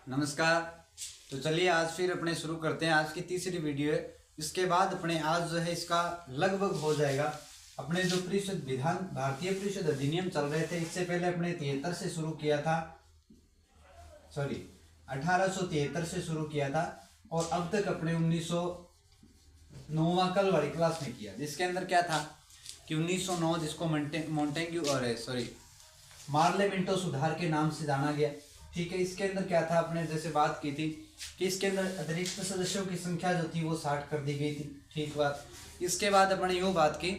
नमस्कार। तो चलिए आज फिर अपने शुरू करते हैं। आज की तीसरी वीडियो है। इसके बाद अपने आज जो है इसका लगभग हो जाएगा। अपने जो परिषद विधान भारतीय परिषद अधिनियम चल रहे थे, इससे पहले अपने 73 से शुरू किया था, 1873 से शुरू किया था और अब तक अपने 1909 कल वाली क्लास में किया, जिसके अंदर क्या था कि 1909 जिसको मोंटेग्यू और मार्ले मिंटो सुधार के नाम से जाना गया। ठीक है, इसके अंदर क्या था, आपने जैसे बात की थी कि इसके अंदर अतिरिक्त सदस्यों की संख्या जो थी वो 60 कर दी गई थी। ठीक बात। इसके बाद अपने यूँ बात की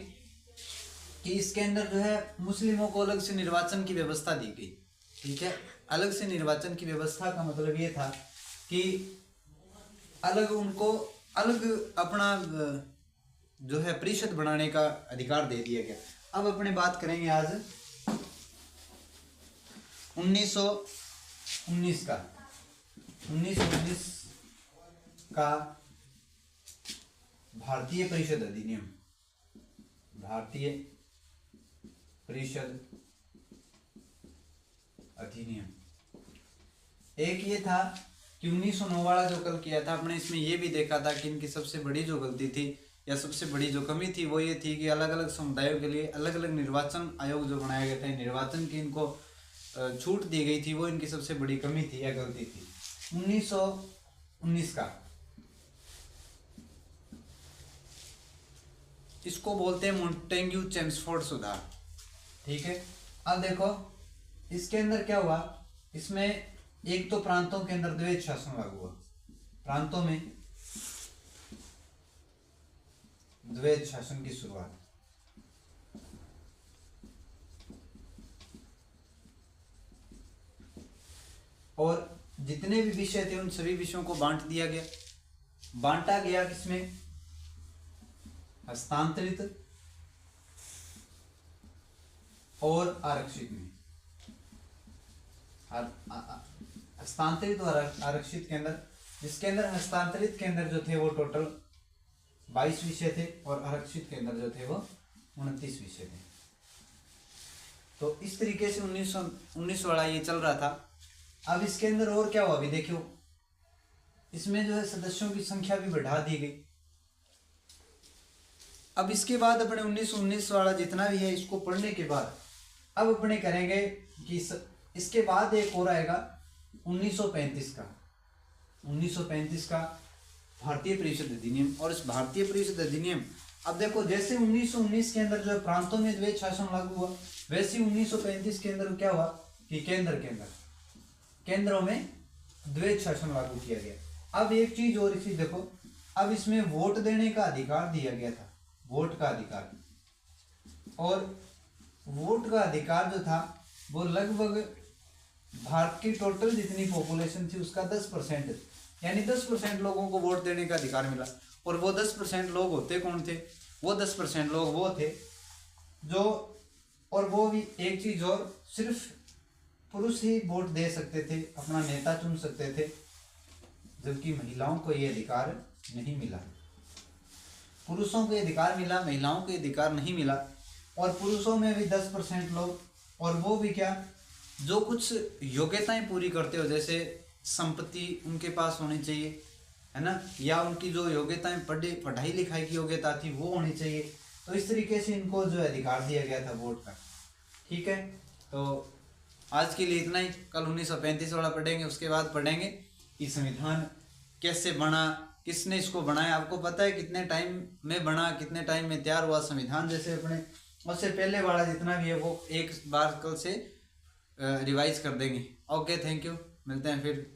कि इसके अंदर जो है मुस्लिमों को अलग से निर्वाचन की व्यवस्था दी गई। ठीक है, अलग से निर्वाचन की व्यवस्था का मतलब ये था कि अलग उनको अलग अपना जो है परिषद बनाने का अधिकार दे दिया गया। अब अपने बात करेंगे आज 1919 का भारतीय परिषद अधिनियम। भारतीय परिषद अधिनियम एक ये था कि 1909 वाला जो कल किया था अपने, इसमें ये भी देखा था कि इनकी सबसे बड़ी जो गलती थी या सबसे बड़ी जो कमी थी वो ये थी कि अलग अलग समुदायों के लिए अलग अलग निर्वाचन आयोग जो बनाए गए थे, निर्वाचन की इनको छूट दी गई थी, वो इनकी सबसे बड़ी कमी थी या गलती थी। 1919 का इसको बोलते हैं मोंटेग्यू चेम्सफोर्ड सुधार। ठीक है, अब देखो इसके अंदर क्या हुआ, इसमें एक तो प्रांतों के अंदर द्वैध शासन लागू हुआ, प्रांतों में द्वैध शासन की शुरुआत। और जितने भी विषय थे उन सभी विषयों को बांट दिया गया। बांटा गया किसमें, हस्तांतरित और आरक्षित में। हस्तांतरित और आरक्षित के अंदर, जिसके अंदर हस्तांतरित के अंदर जो थे वो टोटल 22 विषय थे और आरक्षित के अंदर जो थे वो 29 विषय थे। तो इस तरीके से 1919 वाला ये चल रहा था। अब इसके अंदर और क्या हुआ अभी देखियो, इसमें जो है सदस्यों की संख्या भी बढ़ा दी गई। अब इसके बाद अपने 1919 वाला जितना भी है इसको पढ़ने के बाद अब अपने करेंगे कि इसके बाद एक और आएगा 1935 का। 1935 का भारतीय परिषद अधिनियम। और इस भारतीय परिषद अधिनियम, अब देखो जैसे 1919 के अंदर जो प्रांतों में द्वैध शासन लागू हुआ, वैसे 1935 के अंदर क्या हुआ कि केंद्रों में द्वैध शासन लागू किया गया। अब एक चीज और इसी देखो, अब इसमें वोट देने का अधिकार दिया गया था, वोट का अधिकार। और वोट का अधिकार जो था वो लगभग भारत की टोटल जितनी पॉपुलेशन थी उसका 10%, यानी 10% लोगों को वोट देने का अधिकार मिला। और वो 10% लोग होते कौन थे, वो 10% लोग वो थे जो, और वो भी एक चीज और, सिर्फ पुरुष ही वोट दे सकते थे, अपना नेता चुन सकते थे, जबकि महिलाओं को ये अधिकार नहीं मिला। पुरुषों को अधिकार मिला, महिलाओं को अधिकार नहीं मिला। और पुरुषों में भी 10% लोग, और वो भी क्या, जो कुछ योग्यताएं पूरी करते हो, जैसे संपत्ति उनके पास होनी चाहिए, है ना, या उनकी जो योग्यताएं पढ़ाई लिखाई की योग्यता थी वो होनी चाहिए। तो इस तरीके से इनको जो अधिकार दिया गया था वोट का। ठीक है, तो आज के लिए इतना ही। कल 1935 वाला पढ़ेंगे, उसके बाद पढ़ेंगे कि संविधान कैसे बना, किसने इसको बनाया। आपको पता है कितने टाइम में बना, कितने टाइम में तैयार हुआ संविधान। जैसे अपने उससे पहले वाला जितना भी है वो एक बार कल से रिवाइज कर देंगे। ओके, थैंक यू, मिलते हैं फिर।